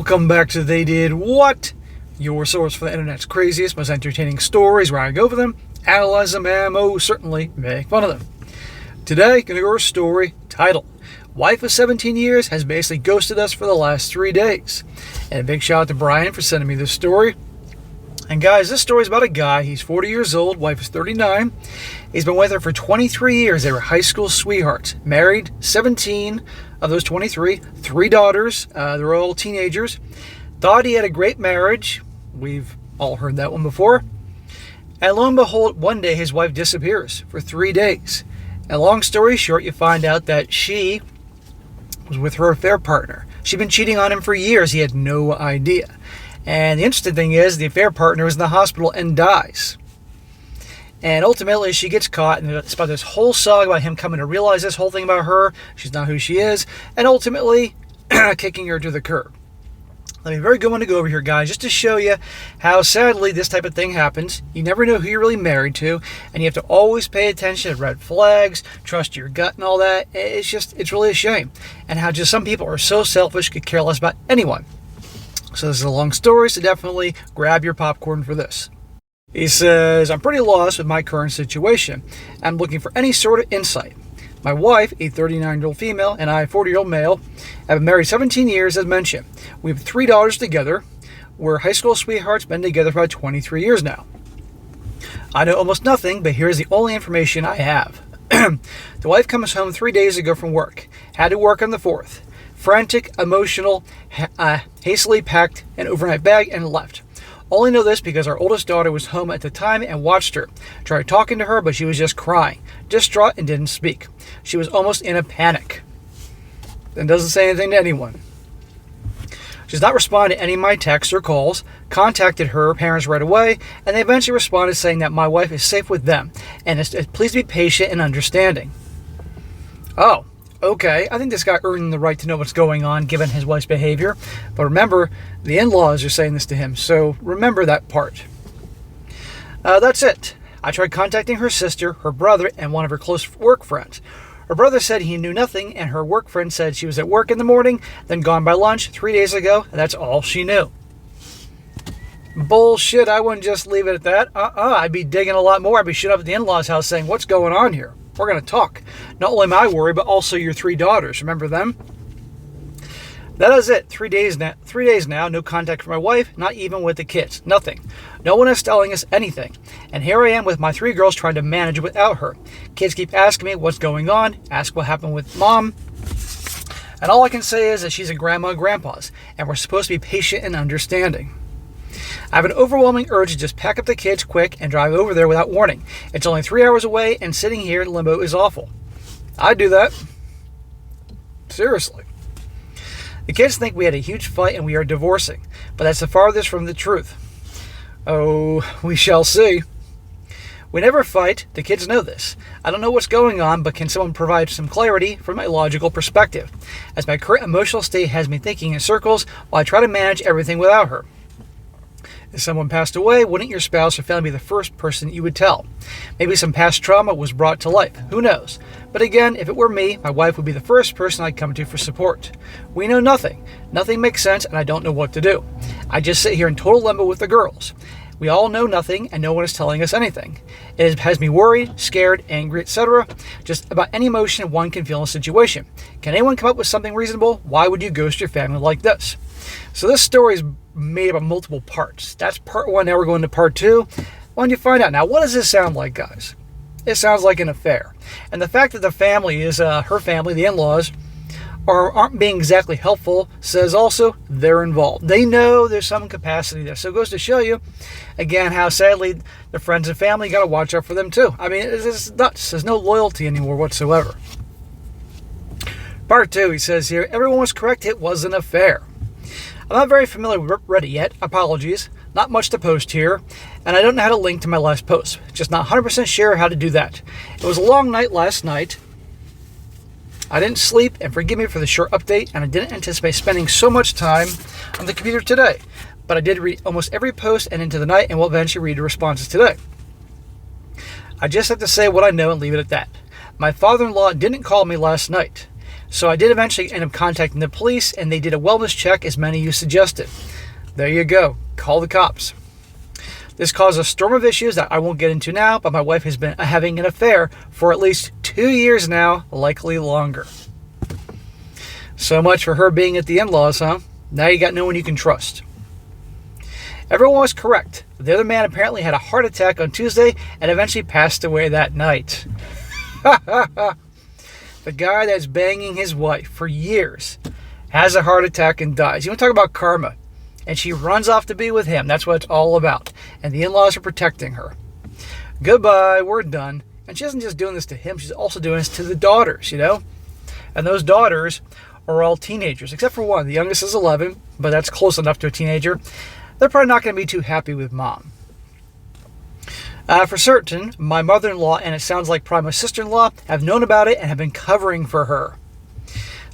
Welcome back to They Did What? Your source for the internet's craziest, most entertaining stories, where I go over them, analyze them, and most certainly make fun of them. Today, gonna go over a story titled, Wife of 17 years has basically ghosted us for the last 3 days. And a big shout out to Brian for sending me this story. And guys, this story is about a guy. He's 40 years old, wife is 39. He's been with her for 23 years. They were high school sweethearts. Married, 17 of those 23. 3 daughters. They're all teenagers. Thought he had a great marriage. We've all heard that one before. And lo and behold, one day his wife disappears for 3 days. And long story short, you find out that she was with her affair partner. She'd been cheating on him for years. He had no idea. And the interesting thing is, the affair partner is in the hospital and dies. And ultimately, she gets caught, and it's about this whole saga about him coming to realize this whole thing about her. She's not who she is, and ultimately kicking her to the curb. Let me very good one to go over here, guys, just to show you how sadly this type of thing happens. You never know who you're really married to, and you have to always pay attention to red flags, trust your gut and all that. It's really a shame. And how just some people are so selfish, could care less about anyone. So this is a long story, so definitely grab your popcorn for this. He says, I'm pretty lost with my current situation. I'm looking for any sort of insight. My wife, a 39-year-old female, and I, a 40-year-old male, have been married 17 years, as mentioned. We have 3 daughters together. We're high school sweethearts, been together for about 23 years now. I know almost nothing, but here's the only information I have. The wife comes home 3 days ago from work. Had to work on the 4th. Frantic, emotional, hastily packed an overnight bag and left. Only know this because our oldest daughter was home at the time and watched her. Tried talking to her, but she was just crying, distraught, and didn't speak. She was almost in a panic and doesn't say anything to anyone. She's not responded to any of my texts or calls. Contacted her parents right away, and they eventually responded saying that my wife is safe with them and is please be patient and understanding. Oh. Okay, I think this guy earned the right to know what's going on given his wife's behavior. But remember, the in-laws are saying this to him, so remember that part. That's it. I tried contacting her sister, her brother, and one of her close work friends. Her brother said he knew nothing, and her work friend said she was at work in the morning, then gone by lunch 3 days ago, and that's all she knew. Bullshit, I wouldn't just leave it at that. I'd be digging a lot more. I'd be shooting up at the in-laws' house saying, what's going on here? We're going to talk. Not only my worry, but also your 3 daughters. Remember them? That is it. 3 days now. 3 days now. No contact from my wife. Not even with the kids. Nothing. No one is telling us anything. And here I am with my 3 girls trying to manage without her. Kids keep asking me what's going on. Ask what happened with mom. And all I can say is that she's a grandma and grandpa's. And we're supposed to be patient and understanding. I have an overwhelming urge to just pack up the kids quick and drive over there without warning. It's only 3 hours away, and sitting here in limbo is awful. I'd do that. Seriously. The kids think we had a huge fight and we are divorcing, but that's the farthest from the truth. Oh, we shall see. We never fight. The kids know this. I don't know what's going on, but can someone provide some clarity from a logical perspective, as my current emotional state has me thinking in circles while I try to manage everything without her. If someone passed away, wouldn't your spouse or family be the first person you would tell? Maybe some past trauma was brought to life. Who knows? But again, if it were me, my wife would be the first person I'd come to for support. We know nothing. Nothing makes sense, and I don't know what to do. I just sit here in total limbo with the girls. We all know nothing, and no one is telling us anything. It has me worried, scared, angry, etc. Just about any emotion one can feel in a situation. Can anyone come up with something reasonable? Why would you ghost your family like this? So this story is made up of multiple parts. That's part 1. Now we're going to part 2. Why don't you find out? Now, what does this sound like, guys? It sounds like an affair. And the fact that the family is her family, the in-laws, aren't being exactly helpful says also they're involved. They know there's some capacity there. So it goes to show you, again, how sadly the friends and family got to watch out for them too. I mean, it's nuts. There's no loyalty anymore whatsoever. Part 2, he says here, everyone was correct. It was an affair. I'm not very familiar with Reddit yet. Apologies. Not much to post here. And I don't know how to link to my last post. Just not 100% sure how to do that. It was a long night last night. I didn't sleep, and forgive me for the short update, and I didn't anticipate spending so much time on the computer today. But I did read almost every post and into the night, and will eventually read the responses today. I just have to say what I know and leave it at that. My father-in-law didn't call me last night. So I did eventually end up contacting the police, and they did a wellness check as many of you suggested. There you go. Call the cops. This caused a storm of issues that I won't get into now, but my wife has been having an affair for at least 2 years now, likely longer. So much for her being at the in-laws, huh? Now you got no one you can trust. Everyone was correct. The other man apparently had a heart attack on Tuesday and eventually passed away that night. The guy that's banging his wife for years has a heart attack and dies. You want to talk about karma? And she runs off to be with him. That's what it's all about. And the in-laws are protecting her. Goodbye, we're done. And she isn't just doing this to him, she's also doing this to the daughters, you know? And those daughters are all teenagers, except for one. The youngest is 11, but that's close enough to a teenager. They're probably not going to be too happy with mom. For certain, my mother-in-law, and it sounds like probably my sister-in-law, have known about it and have been covering for her.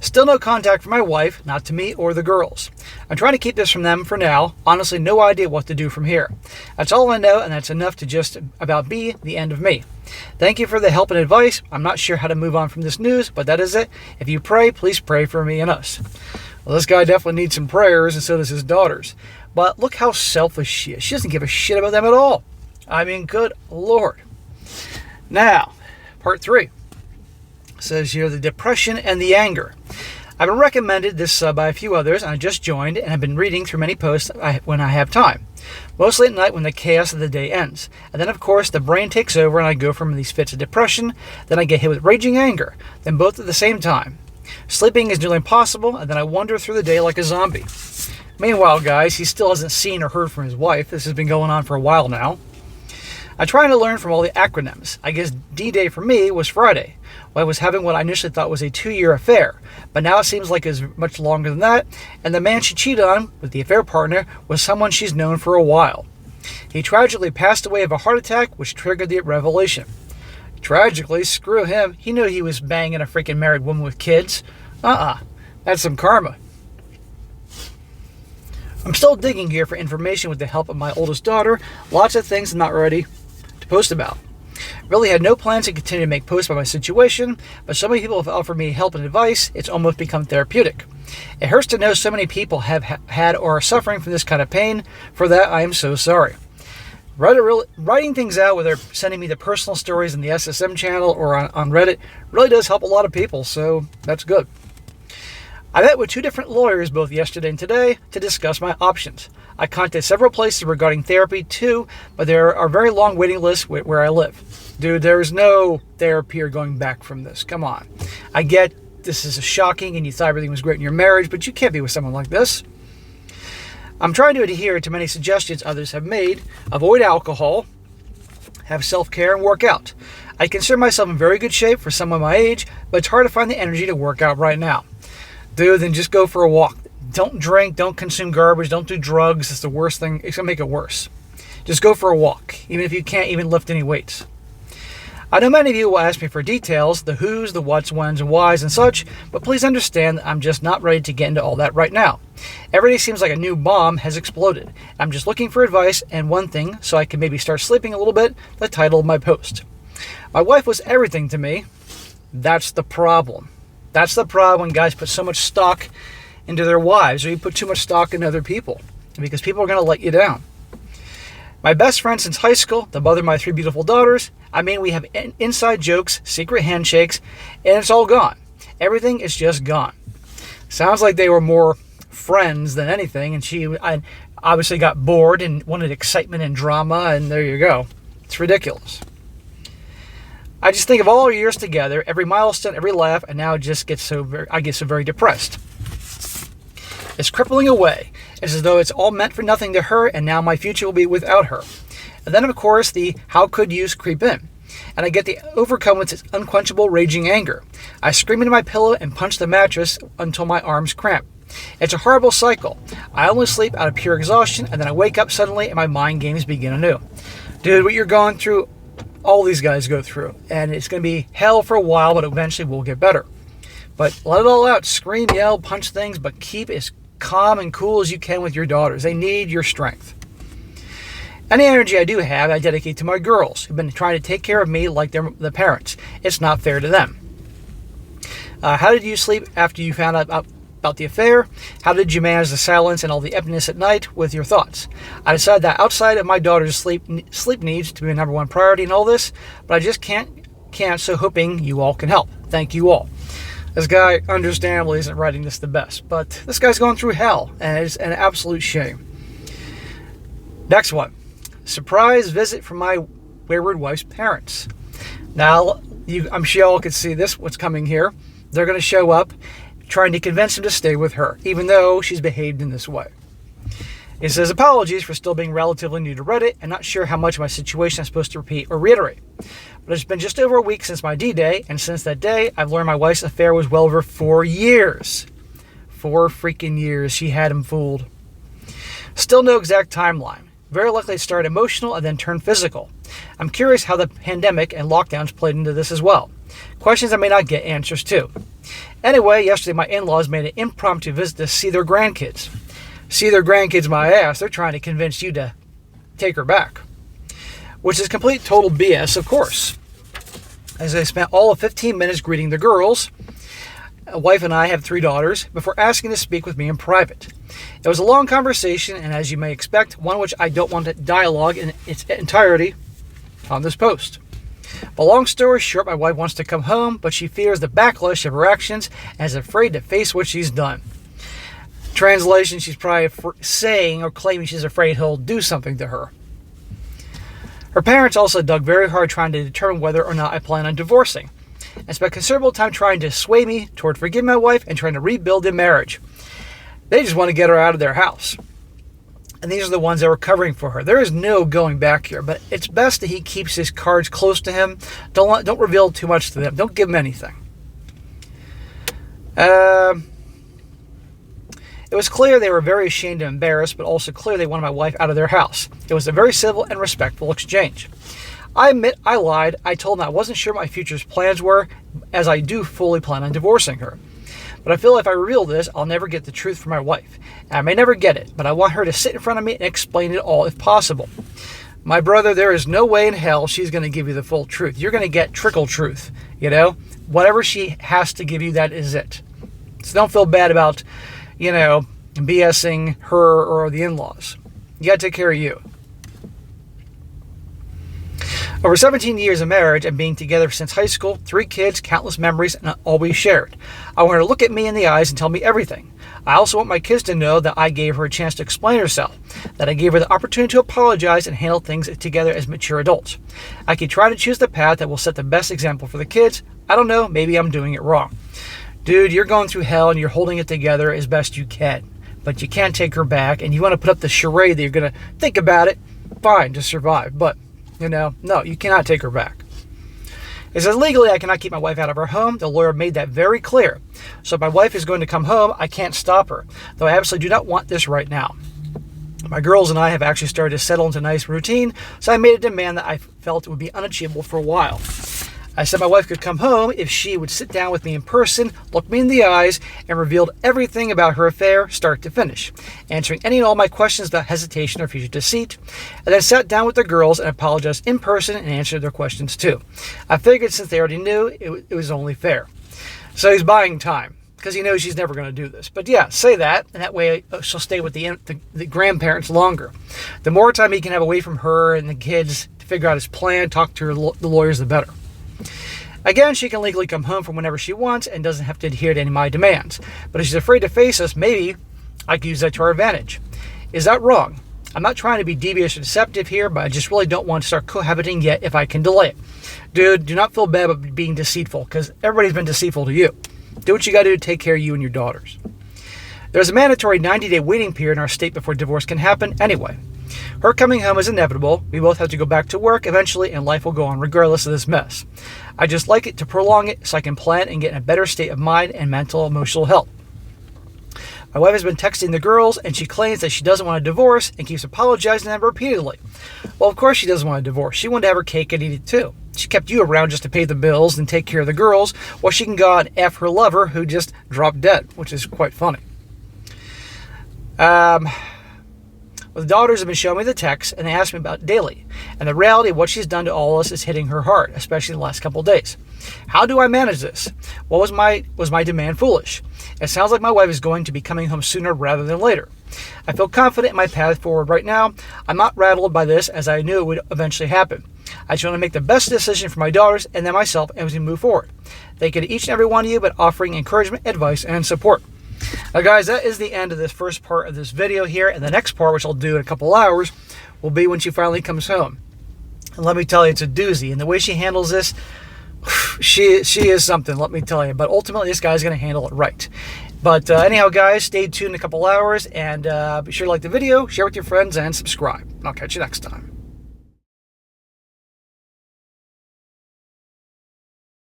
Still no contact from my wife, not to me or the girls. I'm trying to keep this from them for now. Honestly, no idea what to do from here. That's all I know, and that's enough to just about be the end of me. Thank you for the help and advice. I'm not sure how to move on from this news, but that is it. If you pray, please pray for me and us. Well, this guy definitely needs some prayers, and so does his daughters. But look how selfish she is. She doesn't give a shit about them at all. I mean, good Lord. Now, part 3. Says here, the depression and the anger. I've been recommended this by a few others, and I just joined and have been reading through many posts when I have time. Mostly at night when the chaos of the day ends. And then, of course, the brain takes over and I go from these fits of depression, then I get hit with raging anger, then both at the same time. Sleeping is nearly impossible, and then I wander through the day like a zombie. Meanwhile, guys, he still hasn't seen or heard from his wife. This has been going on for a while now. I'm trying to learn from all the acronyms. I guess D-Day for me was Friday. Well, I was having what I initially thought was a 2-year affair, but now it seems like it's much longer than that, and the man she cheated on with the affair partner was someone she's known for a while. He tragically passed away of a heart attack, which triggered the revelation. Tragically, screw him. He knew he was banging a freaking married woman with kids. That's some karma. I'm still digging here for information with the help of my oldest daughter. Lots of things I'm not ready to post about. Really had no plans to continue to make posts about my situation, but so many people have offered me help and advice, it's almost become therapeutic. It hurts to know so many people have had or are suffering from this kind of pain. For that, I am so sorry. Writing things out, whether sending me the personal stories in the SSM channel or on Reddit, really does help a lot of people, so that's good. I met with 2 different lawyers both yesterday and today to discuss my options. I contacted several places regarding therapy too, but there are very long waiting lists where I live. Dude, there is no therapy or going back from this. Come on. I get this is shocking and you thought everything was great in your marriage, but you can't be with someone like this. I'm trying to adhere to many suggestions others have made. Avoid alcohol, have self-care, and work out. I consider myself in very good shape for someone my age, but it's hard to find the energy to work out right now. Dude, then just go for a walk. Don't drink, don't consume garbage, don't do drugs. It's the worst thing. It's going to make it worse. Just go for a walk, even if you can't even lift any weights. I know many of you will ask me for details, the who's, the what's, when's, and why's, and such, but please understand that I'm just not ready to get into all that right now. Every day seems like a new bomb has exploded. I'm just looking for advice and one thing, so I can maybe start sleeping a little bit, the title of my post. My wife was everything to me. That's the problem. That's the problem when guys put so much stock into their wives, or you put too much stock in other people, because people are going to let you down. My best friend since high school, the mother of my 3 beautiful daughters, I mean, we have inside jokes, secret handshakes, and it's all gone. Everything is just gone. Sounds like they were more friends than anything, and she obviously got bored and wanted excitement and drama, and there you go. It's ridiculous. I just think of all our years together, every milestone, every laugh, and now it just I get so very depressed. It's crippling away. It's as though it's all meant for nothing to her, and now my future will be without her. And then, of course, the how could yous creep in. And I get the overcome with its unquenchable raging anger. I scream into my pillow and punch the mattress until my arms cramp. It's a horrible cycle. I only sleep out of pure exhaustion, and then I wake up suddenly and my mind games begin anew. Dude, what you're going through, all these guys go through, and it's going to be hell for a while, but eventually we'll get better. But let it all out. Scream, yell, punch things, but keep as calm and cool as you can with your daughters. They need your strength. Any energy I do have, I dedicate to my girls, who've been trying to take care of me like they're the parents. It's not fair to them. How did you sleep after you found out about the affair? How did you manage the silence and all the emptiness at night with your thoughts? I decided that outside of my daughter's sleep needs to be a #1 priority in all this, but I just can't, so hoping you all can help. Thank you all. This guy understandably isn't writing this the best, but this guy's going through hell, and it's an absolute shame. Next one. Surprise visit from my wayward wife's parents. Now, I'm sure y'all can see this, what's coming here. They're going to show up trying to convince him to stay with her, even though she's behaved in this way. It says, apologies for still being relatively new to Reddit and not sure how much of my situation I'm supposed to repeat or reiterate. But it's been just over a week since my D-Day, and since that day, I've learned my wife's affair was well over 4 years. 4 freaking years she had him fooled. Still no exact timeline. Very likely it started emotional and then turned physical. I'm curious how the pandemic and lockdowns played into this as well. Questions I may not get answers to. Anyway, yesterday my in-laws made an impromptu visit to see their grandkids. See their grandkids, my ass. They're trying to convince you to take her back. Which is complete total BS, of course. As I spent all of 15 minutes greeting the girls, a wife and I have 3 daughters, before asking to speak with me in private. It was a long conversation, and as you may expect, one which I don't want to dialogue in its entirety on this post. But long story short, my wife wants to come home, but she fears the backlash of her actions and is afraid to face what she's done. Translation, she's probably saying or claiming she's afraid he'll do something to her. Her parents also dug very hard trying to determine whether or not I plan on divorcing, and spent considerable time trying to sway me toward forgiving my wife and trying to rebuild the marriage. They just want to get her out of their house. And these are the ones that were covering for her. There is no going back here, but it's best that he keeps his cards close to him. Don't reveal too much to them. Don't give him anything. It was clear they were very ashamed and embarrassed, but also clear they wanted my wife out of their house. It was a very civil and respectful exchange. I admit I lied. I told them I wasn't sure what my future's plans were, as I do fully plan on divorcing her. But I feel if I reveal this, I'll never get the truth from my wife. And I may never get it, but I want her to sit in front of me and explain it all if possible. My brother, there is no way in hell she's going to give you the full truth. You're going to get trickle truth, you know? Whatever she has to give you, that is it. So don't feel bad about, BSing her or the in-laws. You got to take care of you. Over 17 years of marriage and being together since high school, 3 kids, countless memories, and all we shared. I want her to look at me in the eyes and tell me everything. I also want my kids to know that I gave her a chance to explain herself, that I gave her the opportunity to apologize and handle things together as mature adults. I keep trying to choose the path that will set the best example for the kids. I don't know, maybe I'm doing it wrong. Dude, you're going through hell and you're holding it together as best you can. But you can't take her back, and you want to put up the charade that you're going to think about it, fine, to survive. But, no, you cannot take her back. It says, legally, I cannot keep my wife out of her home. The lawyer made that very clear. So if my wife is going to come home, I can't stop her, though I absolutely do not want this right now. My girls and I have actually started to settle into a nice routine, so I made a demand that I felt would be unachievable for a while. I said my wife could come home if she would sit down with me in person, look me in the eyes, and revealed everything about her affair, start to finish, answering any and all my questions without hesitation or future deceit, and then sat down with the girls and apologized in person and answered their questions too. I figured since they already knew, it was only fair. So he's buying time, because he knows she's never going to do this. But yeah, say that, and that way she'll stay with the grandparents longer. The more time he can have away from her and the kids to figure out his plan, talk to the lawyers, the better. Again, she can legally come home from whenever she wants and doesn't have to adhere to any of my demands. But if she's afraid to face us, maybe I could use that to our advantage. Is that wrong? I'm not trying to be devious or deceptive here, but I just really don't want to start cohabiting yet if I can delay it. Dude, do not feel bad about being deceitful, because everybody's been deceitful to you. Do what you got to do to take care of you and your daughters. There's a mandatory 90-day waiting period in our state before divorce can happen anyway. Her coming home is inevitable. We both have to go back to work eventually, and life will go on regardless of this mess. I just like it to prolong it so I can plan and get in a better state of mind and mental emotional health. My wife has been texting the girls, and she claims that she doesn't want a divorce and keeps apologizing to them repeatedly. Well, of course she doesn't want a divorce. She wanted to have her cake and eat it too. She kept you around just to pay the bills and take care of the girls, while she can go out and F her lover who just dropped dead, which is quite funny. Well, the daughters have been showing me the texts, and they ask me about daily. And the reality of what she's done to all of us is hitting her heart, especially the last couple of days. How do I manage this? What was my demand foolish? It sounds like my wife is going to be coming home sooner rather than later. I feel confident in my path forward right now. I'm not rattled by this, as I knew it would eventually happen. I just want to make the best decision for my daughters and then myself as we move forward. Thank you to each and every one of you, but offering encouragement, advice, and support. Now, guys, that is the end of this first part of this video here, and the next part, which I'll do in a couple hours, will be when she finally comes home. And let me tell you, it's a doozy, and the way she handles this, she is something, let me tell you. But ultimately, this guy's going to handle it right. But anyhow, guys, stay tuned in a couple hours, and be sure to like the video, share with your friends, and subscribe. I'll catch you next time.